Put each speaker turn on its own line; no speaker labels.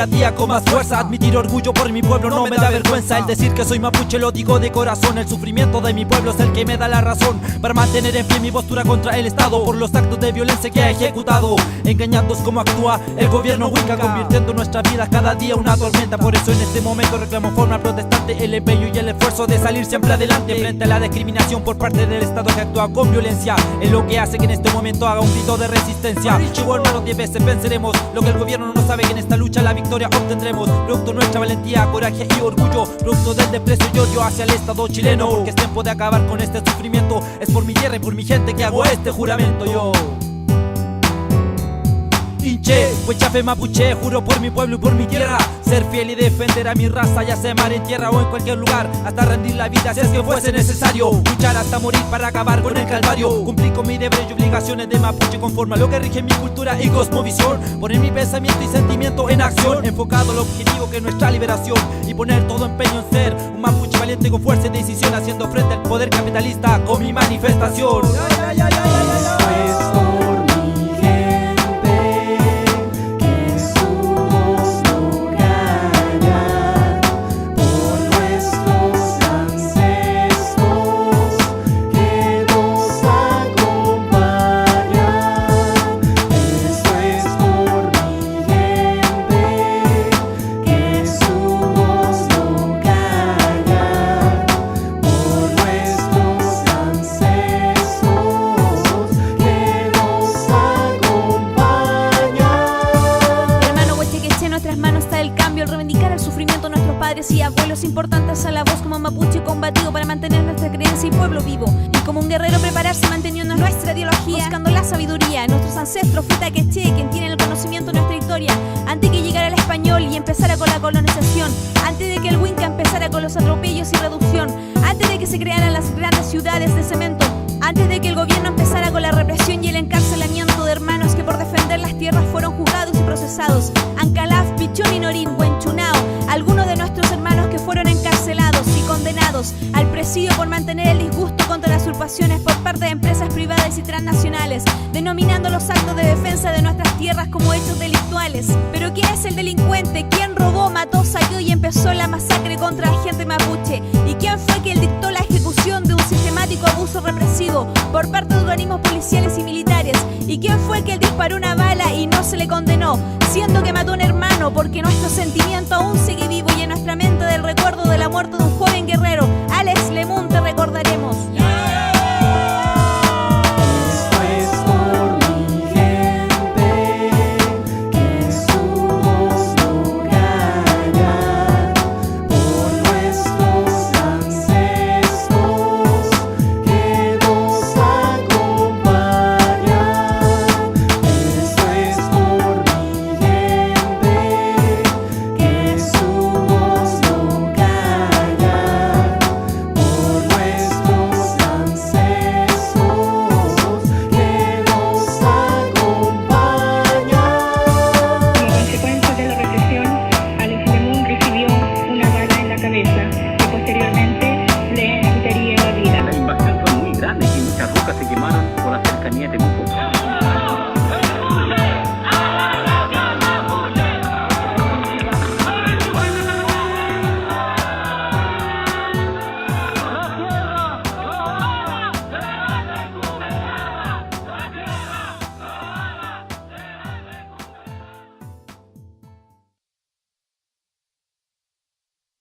día a día con más fuerza. Admitir orgullo por mi pueblo no me da vergüenza. El decir que soy mapuche lo digo de corazón. El sufrimiento de mi pueblo es el que me da la razón para mantener en pie mi postura contra el Estado por los actos de violencia que ha ejecutado, engañándonos cómo actúa el gobierno Wicca, convirtiendo nuestra vida cada día una tormenta. Por eso en este momento reclamo forma protestante el empeño y el esfuerzo de salir siempre adelante frente a la discriminación por parte del Estado que actúa con violencia. Es lo que hace que en este momento haga un grito de resistencia. Chivo hermano, 10 veces venceremos lo que el gobierno no sabe, que en esta lucha la victoria obtendremos. Producto nuestra valentía, coraje y orgullo, producto del desprecio y odio hacia el Estado chileno, porque es tiempo de acabar con este sufrimiento. Es por mi tierra y por mi gente que hago este juramento yo. Inche, huechafe mapuche, juro por mi pueblo y por mi tierra, ser fiel y defender a mi raza, ya sea mar, en tierra o en cualquier lugar, hasta rendir la vida si es que fuese necesario, luchar hasta morir para acabar con el calvario, cumplir con mi deber y obligaciones de mapuche conforme a lo que rige mi cultura y cosmovisión, poner mi pensamiento y sentimiento en acción, enfocado al objetivo que es nuestra liberación, y poner todo empeño en ser un mapuche valiente con fuerza y decisión, haciendo frente al poder capitalista con mi manifestación.
Reivindicar el sufrimiento de nuestros padres y abuelos, importantes a la voz como mapuche combatido para mantener nuestra creencia y pueblo vivo, y como un guerrero prepararse manteniendo nuestra ideología, buscando la sabiduría. Nuestros ancestros Futa Queche, quien tiene el conocimiento de nuestra historia, antes que llegara el español y empezara con la colonización, antes de que el Winca empezara con los atropellos y reducción, antes de que se crearan las grandes ciudades de cemento, antes de que el gobierno empezara con la represión y el encarcelamiento de hermanos que por defender las tierras fueron juzgados y procesados. Ancalaf, Pichón y Norín, Huenchunao, algunos de nuestros hermanos que fueron encarcelados y condenados al presidio por mantener el disgusto contra las usurpaciones por parte de empresas privadas y transnacionales, denominando los actos de defensa de nuestras tierras como hechos delictuales. Pero ¿quién es el delincuente? ¿Quién robó, mató, saqueó y empezó la masacre contra la gente mapuche? ¿Y quién fue quien dictó la ejecución de un sistemático abuso represivo por parte de organismos policiales y militares? ¿Y quién fue el que disparó una bala y no se le condenó, siendo que mató a un hermano, porque nuestro sentimiento aún sigue